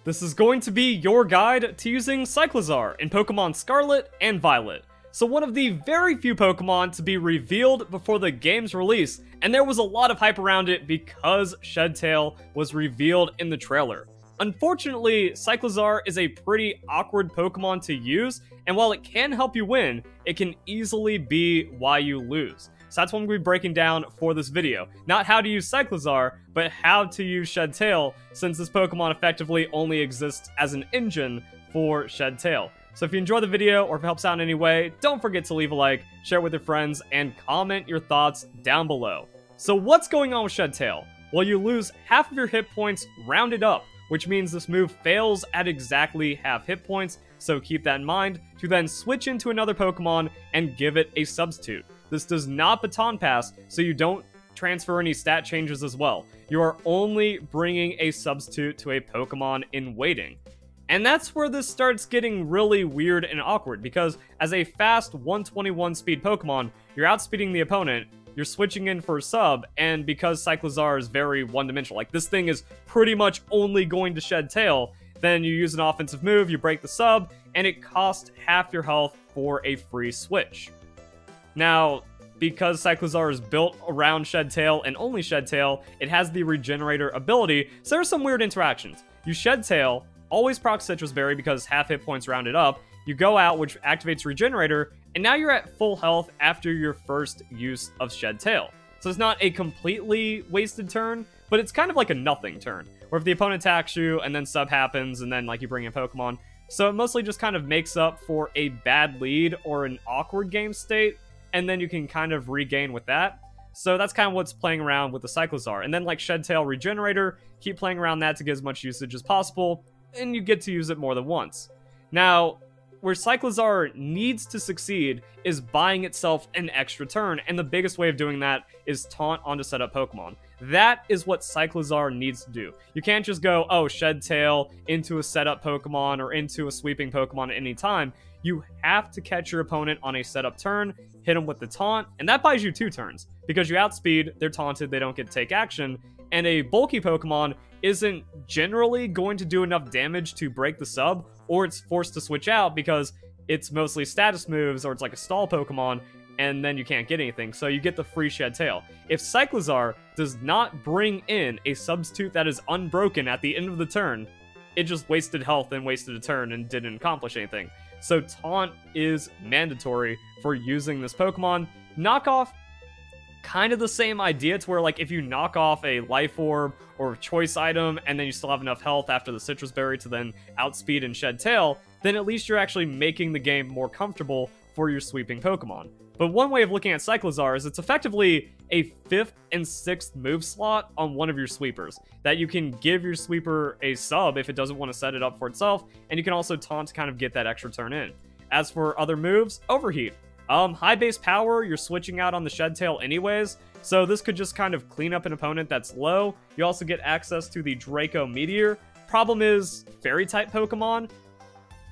This is going to be your guide to using Cyclizar in Pokemon Scarlet and Violet. So one of the very few Pokemon to be revealed before the game's release, and there was a lot of hype around it because Shedtail was revealed in the trailer. Unfortunately, Cyclizar is a pretty awkward Pokemon to use, and while it can help you win, it can easily be why you lose. So that's what I'm going to be breaking down for this video. Not how to use Cyclizar, but how to use Shedtail, since this Pokemon effectively only exists as an engine for Shedtail. So if you enjoy the video, or if it helps out in any way, don't forget to leave a like, share it with your friends, and comment your thoughts down below. So what's going on with Shedtail? Well, you lose half of your hit points rounded up, which means this move fails at exactly half hit points, so keep that in mind, to then switch into another Pokemon and give it a substitute. This does not baton pass, so you don't transfer any stat changes as well. You are only bringing a substitute to a Pokemon in waiting. And that's where this starts getting really weird and awkward, because as a fast 121 speed Pokemon, you're outspeeding the opponent, you're switching in for a sub, and because Cyclizar is very one-dimensional, like this thing is pretty much only going to Shedtail, then you use an offensive move, you break the sub, and it costs half your health for a free switch. Now, because Cyclizar is built around Shedtail and only Shedtail, it has the Regenerator ability, so there's some weird interactions. You Shedtail, always proc Citrus Berry because half hit points rounded up, you go out, which activates Regenerator, and now you're at full health after your first use of Shedtail. So it's not a completely wasted turn, but it's kind of like a nothing turn, where if the opponent attacks you, and then sub happens, and then like you bring in Pokemon. So it mostly just kind of makes up for a bad lead or an awkward game state, and then you can kind of regain with that. So that's kind of what's playing around with the Cyclizar. And then like Shedtail Regenerator, keep playing around that to get as much usage as possible, and you get to use it more than once. Now, where Cyclizar needs to succeed is buying itself an extra turn, and the biggest way of doing that is taunt onto setup Pokemon. That is what Cyclizar needs to do. You can't just go, oh, Shedtail into a setup Pokemon or into a sweeping Pokemon at any time. You have to catch your opponent on a setup turn, hit them with the taunt, and that buys you 2 turns. Because you outspeed, they're taunted, they don't get to take action, and a bulky Pokemon isn't generally going to do enough damage to break the sub, or it's forced to switch out because it's mostly status moves, or it's like a stall Pokemon, and then you can't get anything, so you get the free Shedtail. If Cyclizar does not bring in a substitute that is unbroken at the end of the turn, it just wasted health and wasted a turn and didn't accomplish anything. So taunt is mandatory for using this Pokemon. Knockoff, kind of the same idea, to where like if you knock off a Life Orb or a choice item and then you still have enough health after the Citrus Berry to then outspeed and Shedtail, then at least you're actually making the game more comfortable for your sweeping Pokemon. But one way of looking at Cyclizar is it's effectively a 5th and 6th move slot on one of your sweepers, that you can give your sweeper a sub if it doesn't want to set it up for itself, and you can also taunt to kind of get that extra turn in. As for other moves, Overheat. High base power, you're switching out on the Shedtail anyways, so this could just kind of clean up an opponent that's low. You also get access to the Draco Meteor. Problem is, Fairy-type Pokemon,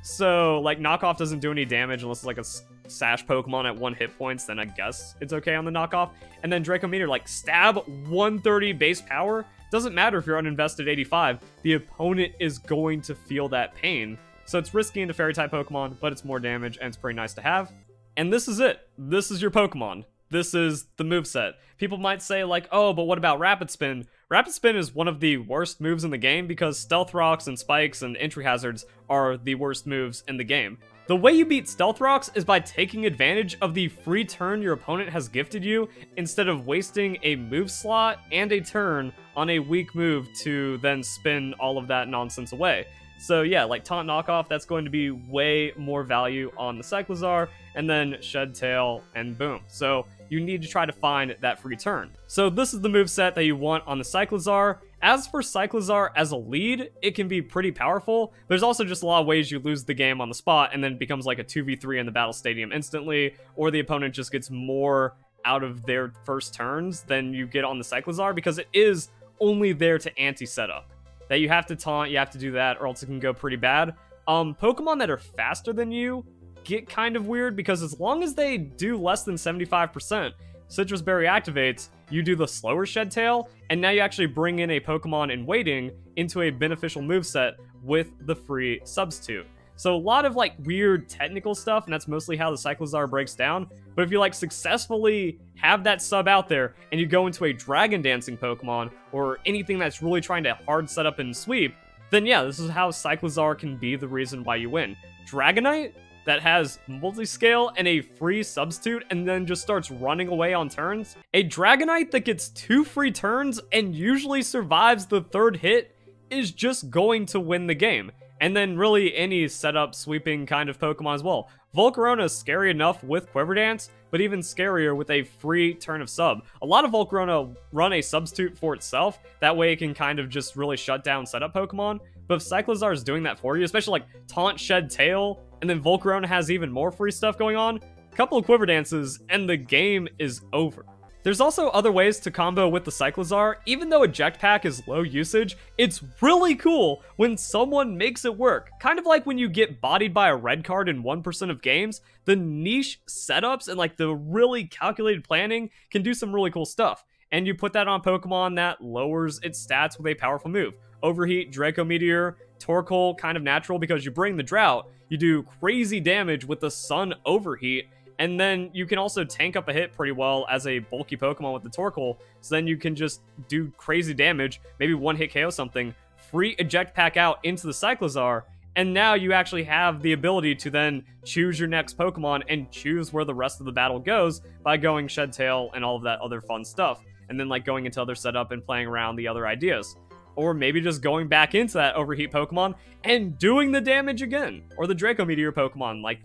so like Knockoff doesn't do any damage unless it's like a Sash Pokemon at 1 hit points, then I guess it's okay on the Knockoff. And then Draco Meteor, like stab 130 base power, doesn't matter if you're uninvested 85, the opponent is going to feel that pain. So it's risky into Fairy-type Pokemon, but it's more damage and it's pretty nice to have. And this is it. This is your Pokemon. This is the moveset. People might say like, oh, but what about Rapid Spin? Rapid Spin is one of the worst moves in the game because Stealth Rocks and Spikes and Entry Hazards are the worst moves in the game. The way you beat Stealth Rocks is by taking advantage of the free turn your opponent has gifted you, instead of wasting a move slot and a turn on a weak move to then spin all of that nonsense away. So yeah, like Taunt Knockoff, that's going to be way more value on the Cyclizar, and then Shedtail, and boom. So you need to try to find that free turn. So this is the moveset that you want on the Cyclizar. As for Cyclizar as a lead, it can be pretty powerful. There's also just a lot of ways you lose the game on the spot, and then it becomes like a 2v3 in the battle stadium instantly, or the opponent just gets more out of their first turns than you get on the Cyclizar, because it is only there to anti-setup. That you have to taunt, you have to do that, or else it can go pretty bad. Pokemon that are faster than you get kind of weird, because as long as they do less than 75%, Citrus Berry activates, you do the slower Shed Tail, and now you actually bring in a Pokemon in waiting into a beneficial moveset with the free substitute. So a lot of like weird technical stuff, and that's mostly how the Cyclizar breaks down. But if you like successfully have that sub out there and you go into a Dragon Dancing Pokemon or anything that's really trying to hard set up and sweep, then yeah, this is how Cyclizar can be the reason why you win. Dragonite that has multi-scale and a free substitute and then just starts running away on turns. A Dragonite that gets 2 free turns and usually survives the 3rd hit is just going to win the game. And then really any setup sweeping kind of Pokemon as well. Volcarona is scary enough with Quiver Dance, but even scarier with a free turn of sub. A lot of Volcarona run a substitute for itself, that way it can kind of just really shut down setup Pokemon. But if Cyclizar is doing that for you, especially like Taunt, Shed Tail, and then Volcarona has even more free stuff going on, a couple of Quiver Dances, and the game is over. There's also other ways to combo with the Cyclizar. Even though Eject Pack is low usage, it's really cool when someone makes it work. Kind of like when you get bodied by a red card in 1% of games, the niche setups and like the really calculated planning can do some really cool stuff. And you put that on Pokemon that lowers its stats with a powerful move. Overheat, Draco Meteor, Torkoal, kind of natural because you bring the Drought, you do crazy damage with the Sun Overheat, and then you can also tank up a hit pretty well as a bulky Pokemon with the Torkoal, so then you can just do crazy damage, maybe one-hit KO something, free Eject Pack out into the Cyclizar, and now you actually have the ability to then choose your next Pokemon and choose where the rest of the battle goes by going Shed Tail and all of that other fun stuff, and then like going into other setup and playing around the other ideas. Or maybe just going back into that Overheat Pokemon and doing the damage again, or the Draco Meteor Pokemon, like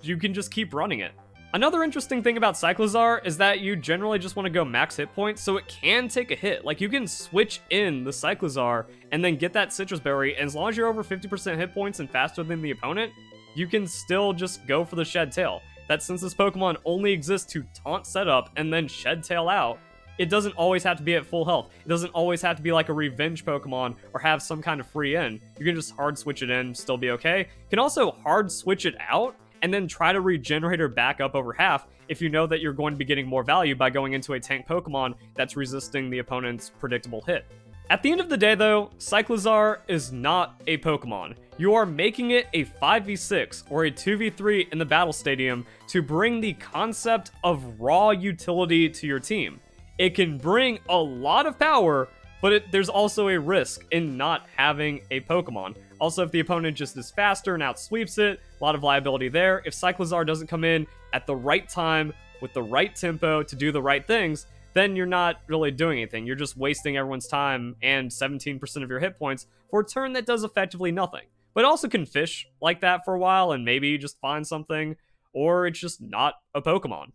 you can just keep running it. Another interesting thing about Cyclizar is that you generally just want to go max hit points, so it can take a hit. Like, you can switch in the Cyclizar and then get that Citrus Berry, and as long as you're over 50% hit points and faster than the opponent, you can still just go for the Shed Tail. That since this Pokemon only exists to taunt setup and then Shed Tail out, it doesn't always have to be at full health. It doesn't always have to be like a revenge Pokemon or have some kind of free in. You can just hard switch it in, still be okay. You can also hard switch it out and then try to regenerate her back up over half if you know that you're going to be getting more value by going into a tank Pokemon that's resisting the opponent's predictable hit. At the end of the day though, Cyclizar is not a Pokemon. You are making it a 5v6 or a 2v3 in the battle stadium to bring the concept of raw utility to your team. It can bring a lot of power, but there's also a risk in not having a Pokemon. Also, if the opponent just is faster and outsweeps it, a lot of liability there. If Cyclizar doesn't come in at the right time, with the right tempo to do the right things, then you're not really doing anything. You're just wasting everyone's time and 17% of your hit points for a turn that does effectively nothing. But it also can fish like that for a while and maybe just find something, or it's just not a Pokemon.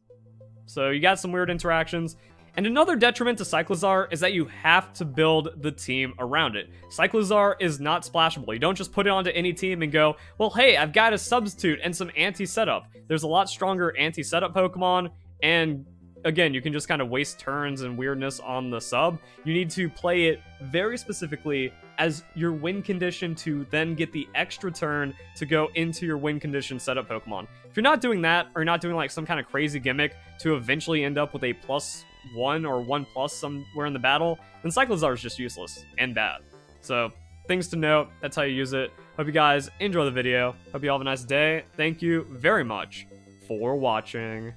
So you got some weird interactions. And another detriment to Cyclizar is that you have to build the team around it. Cyclizar is not splashable. You don't just put it onto any team and go, well, hey, I've got a substitute and some anti-setup. There's a lot stronger anti-setup Pokemon, and again, you can just kind of waste turns and weirdness on the sub. You need to play it very specifically as your win condition to then get the extra turn to go into your win condition setup Pokemon. If you're not doing that, or you're not doing like some kind of crazy gimmick to eventually end up with a +1 or 1+ somewhere in the battle, then Cyclizar is just useless and bad. So, things to note, that's how you use it. Hope you guys enjoy the video. Hope you all have a nice day. Thank you very much for watching.